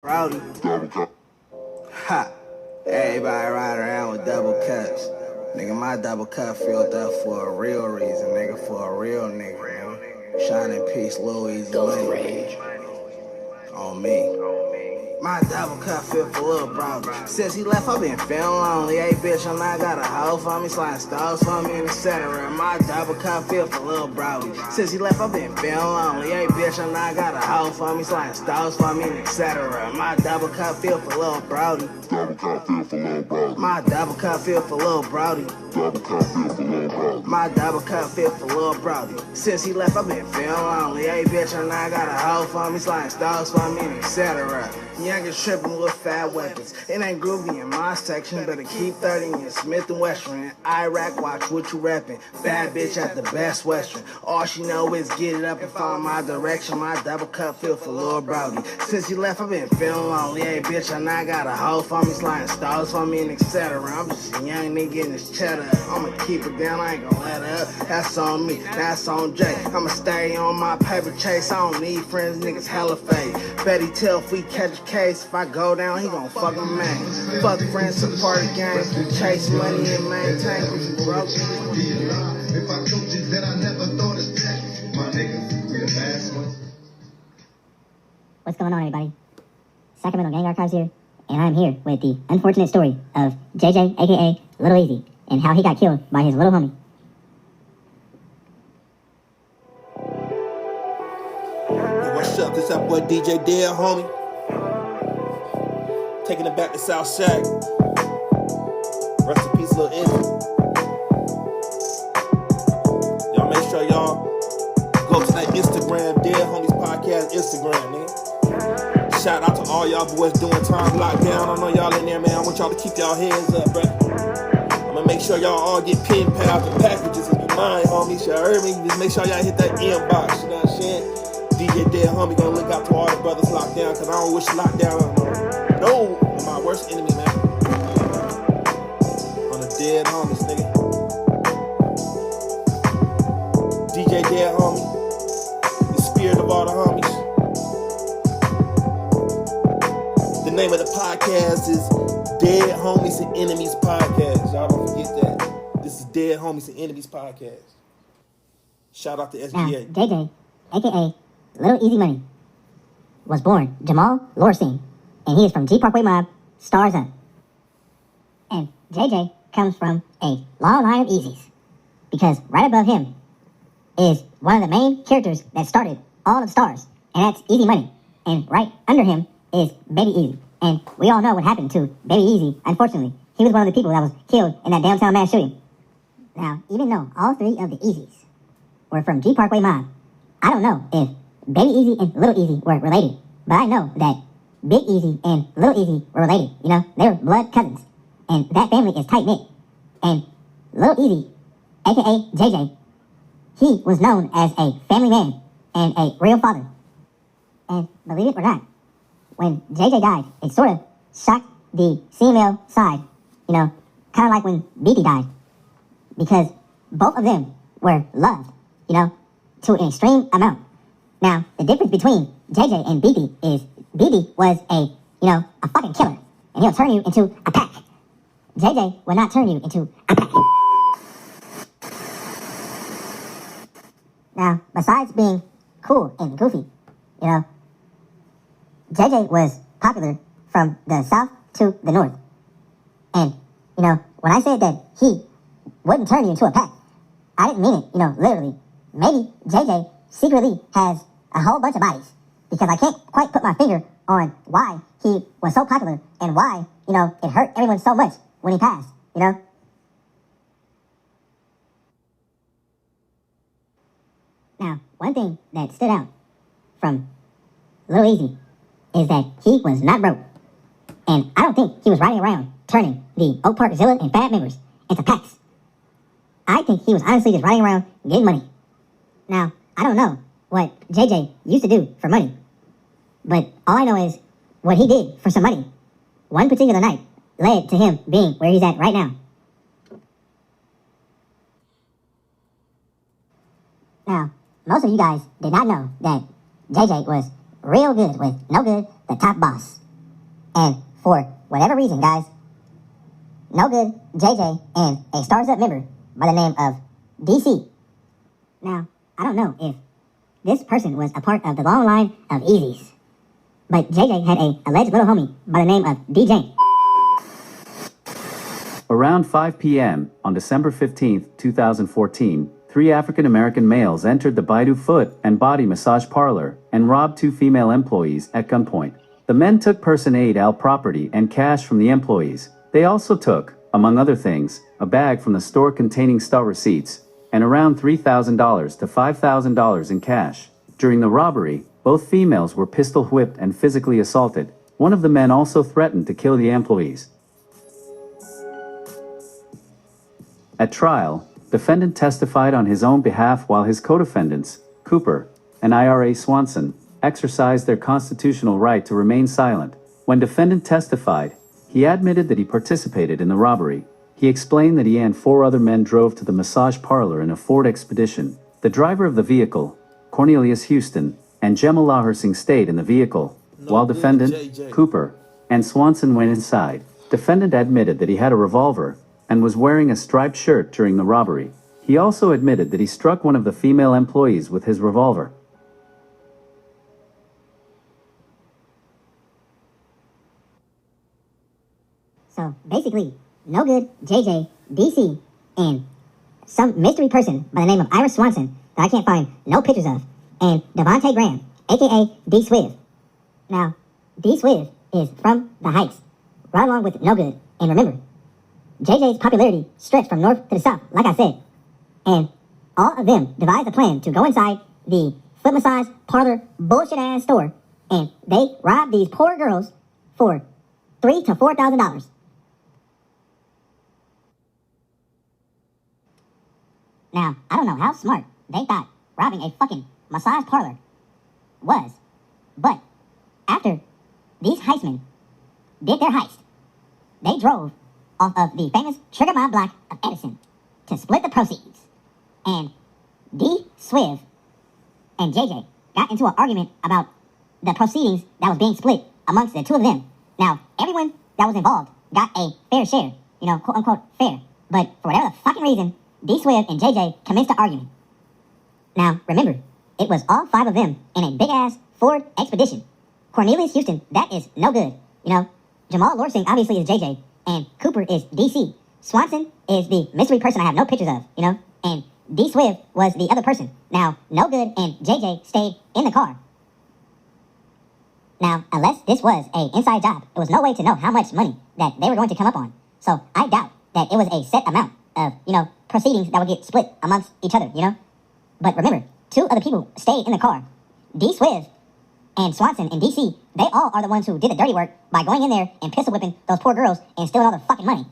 Rowdy. Ha. Everybody ride around with double cups. Nigga, my double cup filled up for a real reason, nigga, for a real nigga, man. Shine in peace, Lil EZY money. On me. My double cup filled for Lil Brody. Since he left, I've been feeling lonely. Hey, bitch, I'm not got a hoe for me, sliding stars for me, and etc. My double cup filled for Lil Brody. Since he left, I've been feeling lonely. Hey, bitch, I'm not got a hoe for me, sliding stars for me, and etc. My double cup filled for Lil Brody. Double cup filled for Lil Brody. My double cup filled for Lil Brody. Double cup filled for Lil Brody. My double cup filled for Lil Brody. Since he left, I've been feeling lonely. Hey, bitch, I'm not got a hoe for me, sliding stars for me, and etc. Youngest tripping with fat weapons. It ain't groovy in my section. Better keep 30 in Smith and Western. In Iraq, watch what you reppin'. Bad bitch at the Best Western. All she know is get it up and follow my direction. My double cup filled for Lil Brody. Since he left, I've been feeling lonely. Hey, bitch, I not got a hoe for me, sliding stars for me, and etc. I'm just a young nigga getting this cheddar. I'ma keep it down, I ain't gonna let her up. That's on me, that's on Jay. I'ma stay on my paper chase. I don't need friends, niggas hella fake. Betty tell if we catch a case, if I go down, he gon' fuck a man. Fuck friends, support the gang, chase money and maintain what you broke. If I told you that I never thought of that, my niggas, we the last ones. What's going on, everybody? Sacramento Gang Archives here, and I'm here with the unfortunate story of JJ, aka Lil EZY, and how he got killed by his little homie. Hey, what's up? This our boy DJ Dead, homie. Taking it back to South Shack. Rest in peace, Lil EZY. Y'all make sure y'all go to that Instagram, Dead Homies Podcast Instagram, nigga. Shout out to all y'all boys doing time lockdown. I know y'all in there, man. I want y'all to keep y'all hands up, bruh. I'm gonna make sure y'all all get pen pals and packages if you mind, homies. Y'all heard me? Just make sure y'all hit that inbox, you know what I'm saying? DJ Dead Homie gonna look out to all the brothers locked down, cause I don't wish lockdown on no, my worst enemy, man. On the dead homies, nigga. DJ Dead Homie, the spirit of all the homies. The name of the podcast is Dead Homies and Enemies Podcast. Y'all don't forget that. This is Dead Homies and Enemies Podcast. Shout out to SGA. Now, JJ, aka Lil EZY Money, was born Jamal Lorstein, and he is from G Parkway Mob, Stars Up. And JJ comes from a long line of Ezys, because right above him is one of the main characters that started all of Stars, and that's EZY Money. And right under him is Baby EZY. And we all know what happened to Baby EZY. Unfortunately, he was one of the people that was killed in that downtown mass shooting. Now, even though all three of the Ezys were from G Parkway Mob, I don't know if Baby EZY and Lil EZY were related, but I know that Big EZY and Lil EZY were related. You know, they were blood cousins, and that family is tight knit. And Lil EZY, aka JJ, he was known as a family man and a real father. And believe it or not, when JJ died, it sort of shocked the female side, you know, kind of like when BB died, because both of them were loved, you know, to an extreme amount. Now, the difference between JJ and BB is BB was a fucking killer, and he'll turn you into a pack. JJ will not turn you into a pack. Now, besides being cool and goofy, you know, JJ was popular from the south to the north. And, you know, when I said that he wouldn't turn you into a pack, I didn't mean it, you know, literally. Maybe JJ secretly has a whole bunch of bodies, because I can't quite put my finger on why he was so popular and why, you know, it hurt everyone so much when he passed, you know? Now, one thing that stood out from Lil EZY is that he was not broke. And I don't think he was riding around turning the Oak Park Zilla and Fab members into packs. I think he was honestly just riding around getting money. Now, I don't know what JJ used to do for money, but all I know is what he did for some money one particular night led to him being where he's at right now. Now, most of you guys did not know that JJ was real good with No Good, the top boss. And for whatever reason, guys, No Good, JJ, and a Stars Up member by the name of DC. Now, I don't know if this person was a part of the long line of Ezys, but JJ had a alleged little homie by the name of DJ. Around 5 p.m. on December 15, 2014, 3 African-American males entered the Baidu Foot and Body Massage Parlor and robbed 2 female employees at gunpoint. The men took Person Al property and cash from the employees. They also took, among other things, a bag from the store containing store receipts and around $3,000 to $5,000 in cash. During the robbery, both females were pistol whipped and physically assaulted. One of the men also threatened to kill the employees. At trial, defendant testified on his own behalf while his co-defendants, Cooper and Ira Swanson, exercised their constitutional right to remain silent. When defendant testified, he admitted that he participated in the robbery. He explained that he and 4 other men drove to the massage parlor in a Ford Expedition. The driver of the vehicle, Cornelius Houston, and Gemma Lahersing stayed in the vehicle, while defendant, Cooper, and Swanson went inside. Defendant admitted that he had a revolver and was wearing a striped shirt during the robbery. He also admitted that he struck one of the female employees with his revolver. So basically, No Good, JJ, DC, and some mystery person by the name of Ira Swanson that I can't find no pictures of, and Devontae Graham, aka D Swiv. Now, D Swiv is from the Heights, right along with No Good. And remember, JJ's popularity stretched from north to the south, like I said. And all of them devised a plan to go inside the foot massage parlor bullshit ass store, and they robbed these poor girls for $3,000 to $4,000. Now, I don't know how smart they thought robbing a fucking massage parlor was, but after these heistmen did their heist, they drove off of the famous Trigger Mob block of Edison to split the proceeds. And D Swiv and JJ got into an argument about the proceedings that was being split amongst the two of them. Now, everyone that was involved got a fair share, quote unquote fair. But for whatever the fucking reason, D Swiv and JJ commenced the argument. Now, remember, it was all 5 of them in a big ass Ford Expedition. Cornelius Houston, that is No Good. Jamal Lorsing obviously is JJ, and Cooper is DC. Swanson is the mystery person I have no pictures of, and D Swiv was the other person. Now, No Good and JJ stayed in the car. Now, unless this was an inside job, there was no way to know how much money that they were going to come up on. So I doubt that it was a set amount of, proceedings that would get split amongst each other, But remember, 2 of the people stayed in the car. D Swiv and Swanson and DC, they all are the ones who did the dirty work by going in there and pistol whipping those poor girls and stealing all their fucking money.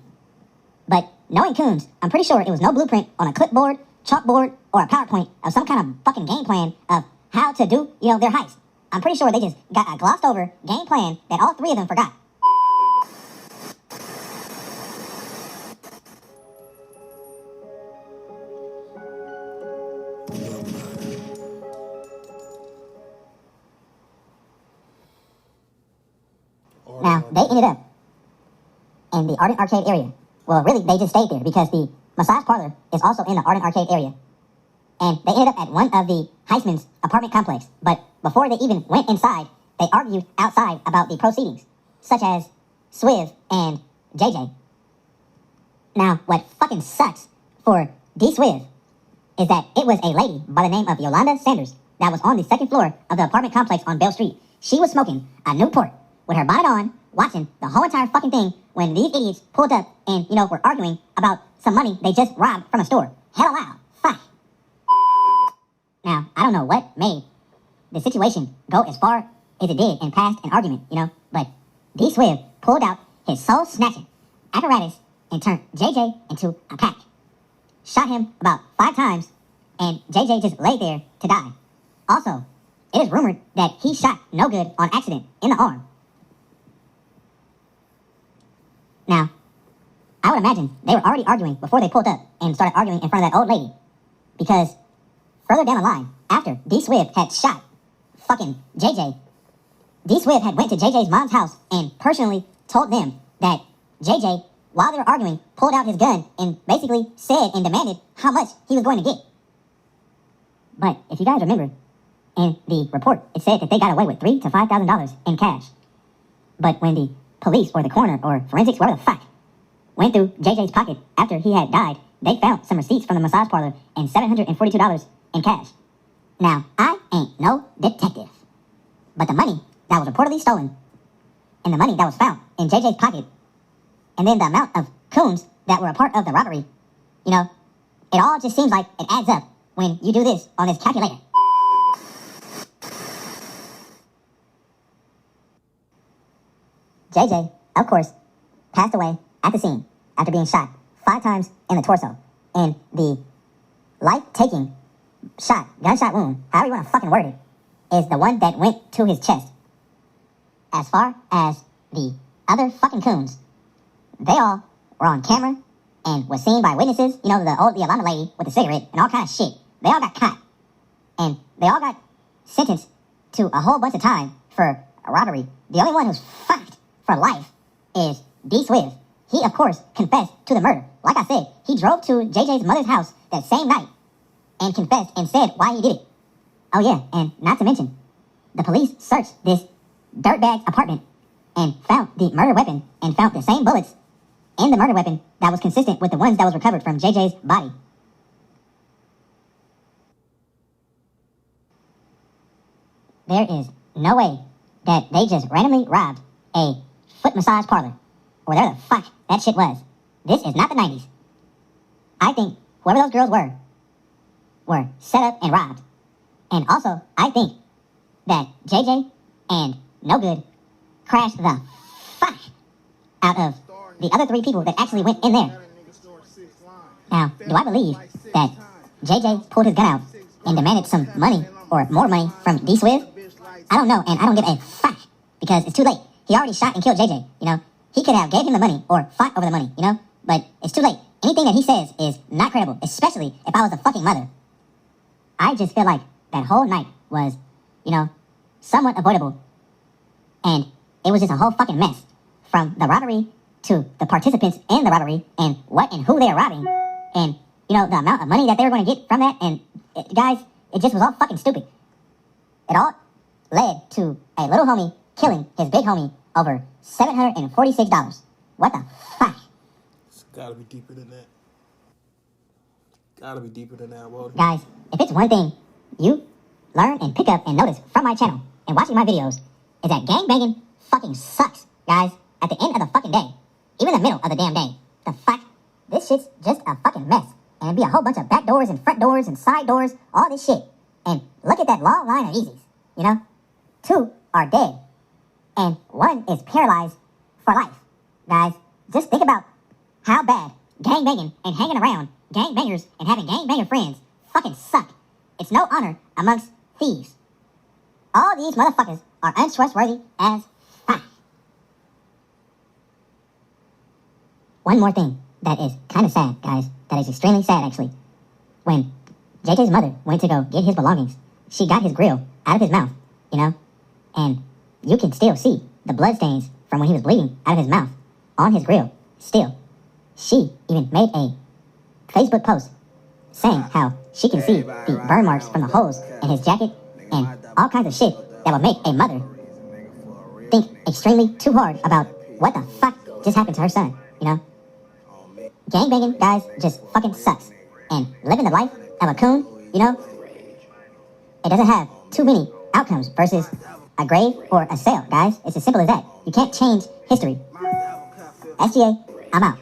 But knowing Coons, I'm pretty sure it was no blueprint on a clipboard, chalkboard, or a PowerPoint of some kind of fucking game plan of how to do, their heist. I'm pretty sure they just got a glossed over game plan that all 3 of them forgot. Now, they ended up in the Ardent Arcade area. Well, really, they just stayed there because the massage parlor is also in the Ardent Arcade area. And they ended up at one of the heistmen's apartment complex. But before they even went inside, they argued outside about the proceedings, such as Swiv and JJ. Now, what fucking sucks for D Swiv is that it was a lady by the name of Yolanda Sanders that was on the 2nd floor of the apartment complex on Bell Street. She was smoking a Newport with her bonnet on, watching the whole entire fucking thing when these idiots pulled up and, were arguing about some money they just robbed from a store. Hell loud. Fuck. Now, I don't know what made the situation go as far as it did and passed an argument, but D Swiv pulled out his soul-snatching apparatus and turned JJ into a pack. Shot him about 5 times, and JJ just laid there to die. Also, it is rumored that he shot No Good on accident in the arm. Now, I would imagine they were already arguing before they pulled up and started arguing in front of that old lady. Because further down the line, after D Swiv had shot fucking JJ, D Swift had went to JJ's mom's house and personally told them that JJ, while they were arguing, pulled out his gun and basically said and demanded how much he was going to get. But if you guys remember, in the report, it said that they got away with $3,000 to $5,000 in cash. But when the police or the coroner or forensics, whatever the fuck, went through JJ's pocket after he had died, they found some receipts from the massage parlor and $742 in cash. Now, I ain't no detective, but the money that was reportedly stolen and the money that was found in JJ's pocket and then the amount of coons that were a part of the robbery, you know, it all just seems like it adds up when you do this on this calculator. JJ, of course, passed away at the scene after being shot 5 times in the torso. And the life-taking shot, gunshot wound, however you want to fucking word it, is the one that went to his chest. As far as the other fucking coons, they all were on camera and was seen by witnesses. You know, the Alana lady with the cigarette and all kind of shit. They all got caught. And they all got sentenced to a whole bunch of time for a robbery. The only one who's fucked for life is D Swift. He, of course, confessed to the murder. Like I said, he drove to JJ's mother's house that same night and confessed and said why he did it. Oh yeah, and not to mention, the police searched this dirtbag's apartment and found the murder weapon and found the same bullets in the murder weapon that was consistent with the ones that was recovered from JJ's body. There is no way that they just randomly robbed a foot massage parlor, or whatever the fuck that shit was. This is not the 90s. I think whoever those girls were set up and robbed. And also, I think that JJ and No Good crashed the fuck out of the other 3 people that actually went in there. Now, do I believe that JJ pulled his gun out and demanded some money or more money from D Swift? I don't know, and I don't give a fuck because it's too late. He already shot and killed JJ, you know. He could have gave him the money or fought over the money, you know. But it's too late. Anything that he says is not credible, especially if I was the fucking mother. I just feel like that whole night was, you know, somewhat avoidable. And it was just a whole fucking mess. From the robbery to the participants in the robbery and what and who they are robbing. And, you know, the amount of money that they were going to get from that. And, guys, it just was all fucking stupid. It all led to a little homie killing his big homie over $746. What the fuck? It's gotta be deeper than that. Gotta be deeper than that, bro. Guys, if it's one thing you learn and pick up and notice from my channel and watching my videos, is that gangbanging fucking sucks, guys. At the end of the fucking day, even the middle of the damn day, the fuck, this shit's just a fucking mess. And it'd be a whole bunch of back doors and front doors and side doors, all this shit. And look at that long line of Ezys, you know? 2 are dead, and 1 is paralyzed for life. Guys, just think about how bad gangbanging and hanging around gangbangers and having gangbanger friends fucking suck. It's no honor amongst thieves. All these motherfuckers are untrustworthy as fuck. One more thing that is kind of sad, guys. That is extremely sad, actually. When JJ's mother went to go get his belongings, she got his grill out of his mouth, you know? And you can still see the bloodstains from when he was bleeding out of his mouth on his grill. Still, she even made a Facebook post saying how she can see the burn marks from the holes in his jacket and all kinds of shit that would make a mother think extremely too hard about what the fuck just happened to her son, you know? Gangbanging, guys, just fucking sucks. And living the life of a coon, you know, it doesn't have too many outcomes versus a grave or a sale, guys. It's as simple as that. You can't change history. SGA, I'm out.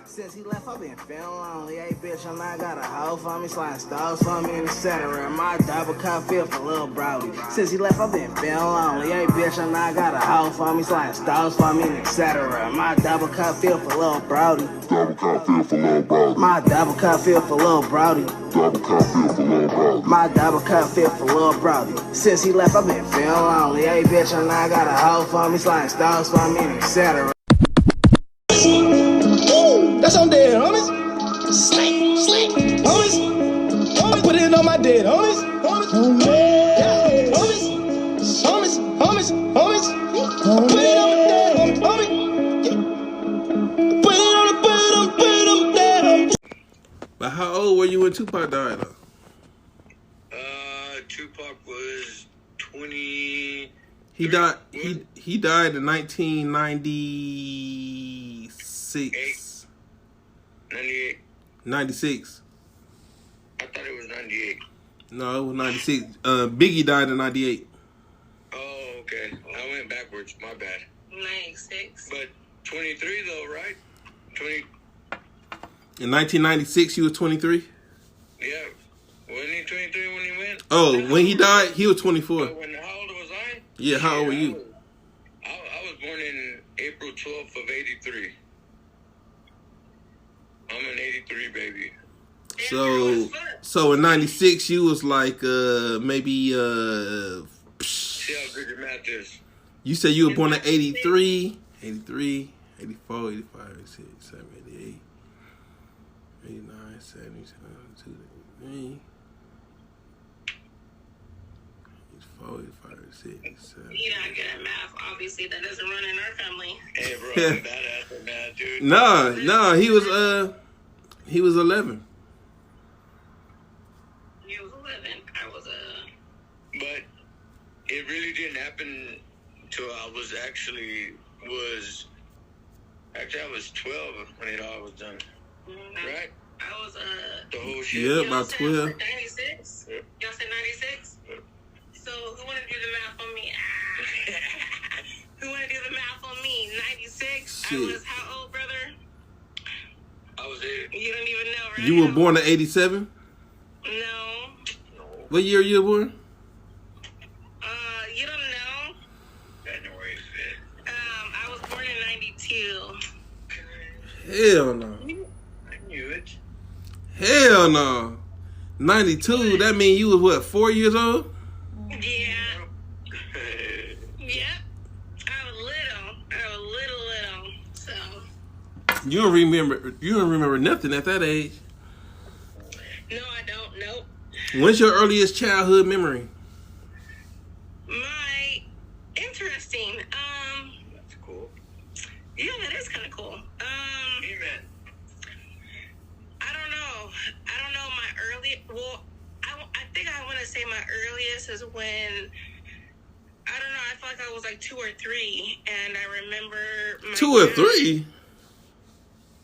Since he left, I've been feeling lonely. Hey, bitch, I'm not got a hoe for me, sliding stars for me, and etc. My double cup feel for Lil Brody. Since he left, I've been feeling lonely. Hey, bitch, I'm not got a hoe for me, sliding stars for me, and etc. My double cup feel for Lil Brody. Double cup feel for Lil Brody. My double cup feel for Lil Brody. Double cup feel for Lil Brody. My double cup feel for Lil Brody. Since he left, I've been feeling lonely. Hey, bitch, I'm not got a hoe for me, sliding stars for me, and etc. That's on dead, homies. Slick, homies. I put it on my dead, homies. when Tupac died, though? Tupac was 20. He died in 1996. 98. 96. I thought it was 98. No, it was 96. Biggie died in 98. Oh, okay. I went backwards. My bad. 96. But 23 though, right? 20. In 1996, he was 23. Yeah. Wasn't he 23 when he went? Oh, when he died, he was 24. How old was I? Yeah, how old were you? I was born in April 12th of 83. I'm an 83 baby. So in 96, you was like, maybe, See how good your math is. you said you were born in 83, 83, 84, 85, 86, 87, 88, 89, 70, 72, 83, 84, 85, 86, 87. You're not good at math. Obviously, that doesn't run in our family. Hey, bro, I'm badass at math, dude. No, he was 11. You was 11. I was But it really didn't happen till I was actually I was 12 when it all was done. Right? I was The whole shit. Yeah, about said 12. 96. Y'all said 96. So who want to do the math on me? Who want to do the math on me? 96. Shit. I was how old, brother? I was 8. You don't even know, right? You were born in 87? No. What year you were born? You don't know. January 5th. I was born in 92. Hell no. I knew it. Hell no. 92, that mean you was what, 4 years old? Yeah. Yep. I was little. So. You don't remember nothing at that age. No, I don't. Nope. When's your earliest childhood memory? My interesting. That's cool. Yeah, that is kind of cool. Amen. I don't know my early. Well, I think I want to say my earliest is when. I don't know. I feel like I was like 2 or 3, and I remember. 2 or 3?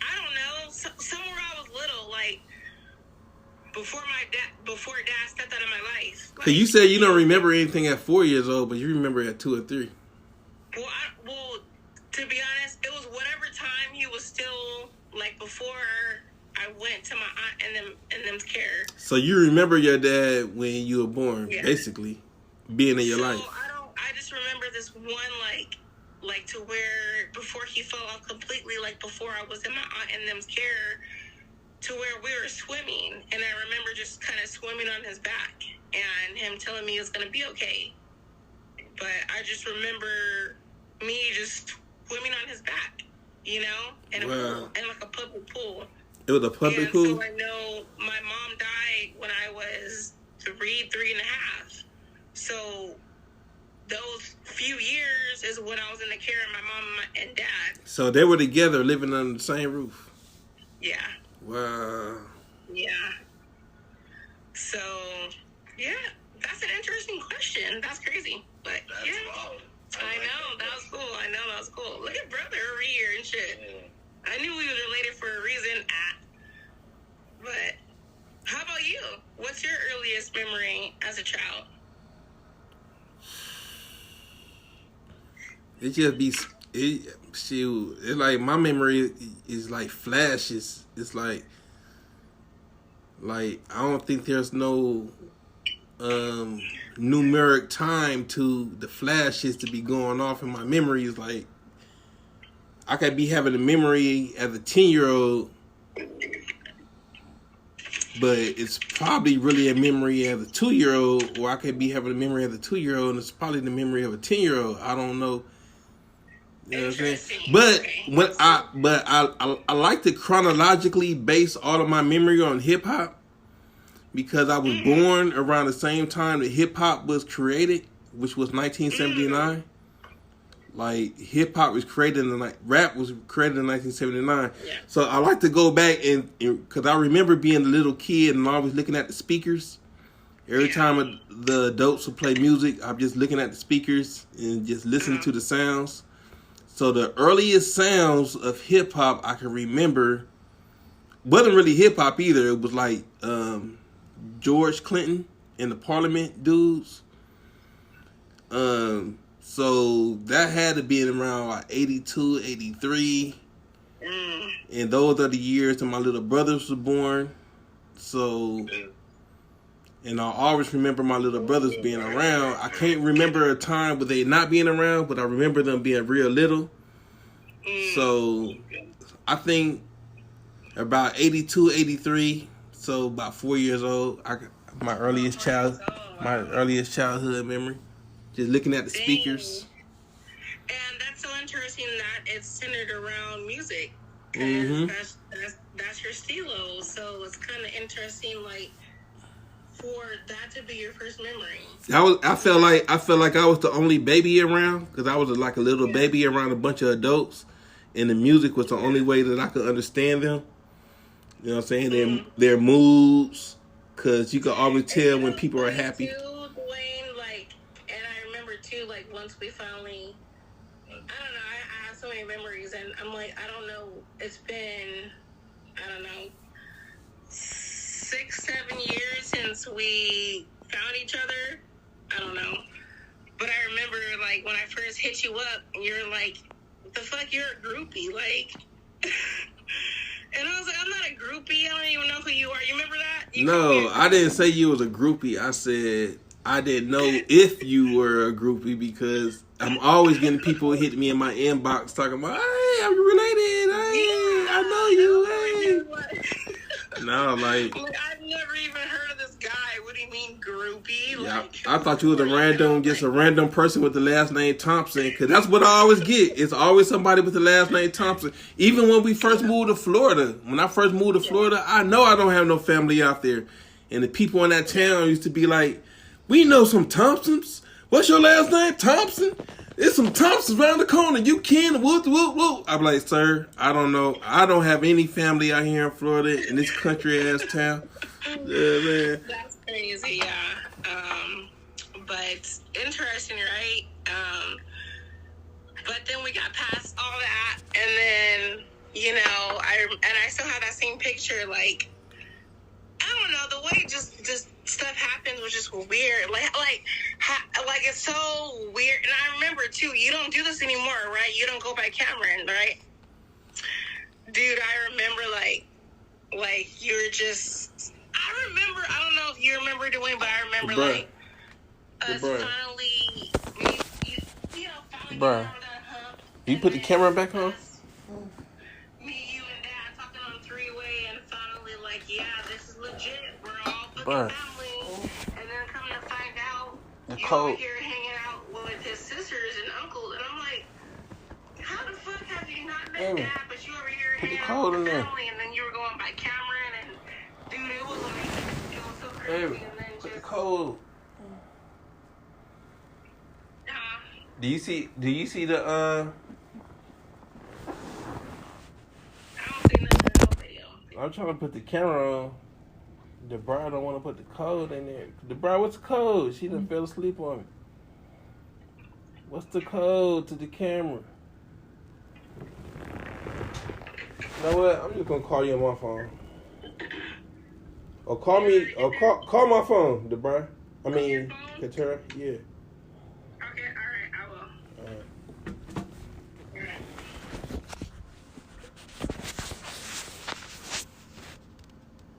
I don't know. Somewhere I was little, like before dad stepped out of my life. Cause you said you don't remember anything at 4 years old, but you remember at 2 or 3. Well, to be honest, it was whatever time he was still like before I went to my aunt and them's care. So you remember your dad when you were born, Yeah. basically, being in your life. I just remember this one like to where before he fell off completely, like before I was in my aunt and them's care, to where we were swimming, and I remember just kind of swimming on his back and him telling me it was gonna be okay. But I just remember me just swimming on his back, you know, in a pool, in like a public pool. It was a public And pool? so I know my mom died when I was 3 and a half. So those few years is when I was in the care of my mom and dad. So they were together living under the same roof? Yeah. Wow. Yeah. So, yeah, that's an interesting question. That's crazy. But, That's yeah. wild. I know. That was cool. Look at brother over here and shit. Yeah. I knew we was related for a reason. But, how about you? What's your earliest memory as a child? It just be, it's like my memory is like flashes. It's like I don't think there's no numeric time to the flashes to be going off in my memories. Like I could be having a memory as a 10-year-old, but it's probably really a memory as a 2-year-old, or I could be having a memory as a 2-year-old and it's probably the memory of a 10-year-old. I don't know. You know what I'm saying? But when I like to chronologically base all of my memory on hip hop, because I was born around the same time that hip hop was created, which was 1979. Like hip hop was created in rap was created in 1979. Yeah. So I like to go back and because I remember being a little kid and always looking at the speakers. Every time the adults would play music, I'm just looking at the speakers and just listening to the sounds. So the earliest sounds of hip hop I can remember wasn't really hip hop either. It was like George Clinton and the Parliament dudes. So that had to be around like 82, 83. And those are the years that my little brothers were born. So... And I always remember my little brothers being around. I can't remember a time where they not being around, but I remember them being real little. So I think about 82, 83. So about 4 years old. My earliest childhood memory. Just looking at the speakers. And that's so interesting that it's centered around music. Mm-hmm. That's your stilo. So it's kind of interesting, like, for that to be your first memory. I felt like I was the only baby around because I was like a little baby around a bunch of adults, and the music was the only way that I could understand them. You know what I'm saying? Their moods, because you could always tell when people are happy. Too, Dwayne, like, and I remember too, like once we finally, I don't know, I have so many memories, and I'm like, I don't know, it's been, I don't know, 6-7 years since we found each other. I don't know. But I remember, like, when I first hit you up, and you're like, what the fuck, you're a groupie, like. And I was like, I'm not a groupie. I don't even know who you are. You remember that? No, I didn't say you was a groupie. I said I didn't know if you were a groupie because I'm always getting people hitting me in my inbox talking about, hey, I'm related. Hey, I know you. Hey. No, like I've never even heard of this guy. What do you mean, groupie? Yeah, Like, I thought you was a random person with the last name Thompson, because that's what I always get. It's always somebody with the last name Thompson. Even when we first moved to Florida, I know I don't have no family out there, and the people in that town used to be like, "We know some Thompsons. What's your last name, Thompson? There's some Thompsons around the corner. You can whoop whoop whoop." I'm like, "Sir, I don't know. I don't have any family out here in Florida in this country ass town." Yeah, man. That's crazy, yeah. But interesting, right? But then we got past all that, and then I still have that same picture. Like, I don't know, the way just stuff happens was just weird. Like it's so weird. And I remember too, you don't do this anymore, right? You don't go by Cameron, right? Dude, I remember like you're just. I remember. I don't know if you remember Dwayne, but I remember us finally. Finally. Bruh. You put the camera back on? Me, you, and Dad talking on three-way, and finally, like, yeah, this is legit. We're all fucking Bruh. family. And then coming to find out, The you code. were here hanging out with his sisters and uncles, and I'm like, how the fuck have you not met Dad, but you over here hanging out with the family, and then you were going by Cameron, and dude, it was so crazy, and then Put the just. code. Do you see the I don't see nothing in the video. I'm trying to put the camera on. The bride don't want to put the code in there. The bride, what's the code? She done fell asleep on me. What's the code to the camera? You know what? I'm just gonna call you on my phone. Or call me. Or call my phone, the bride. I mean, Katara. Yeah.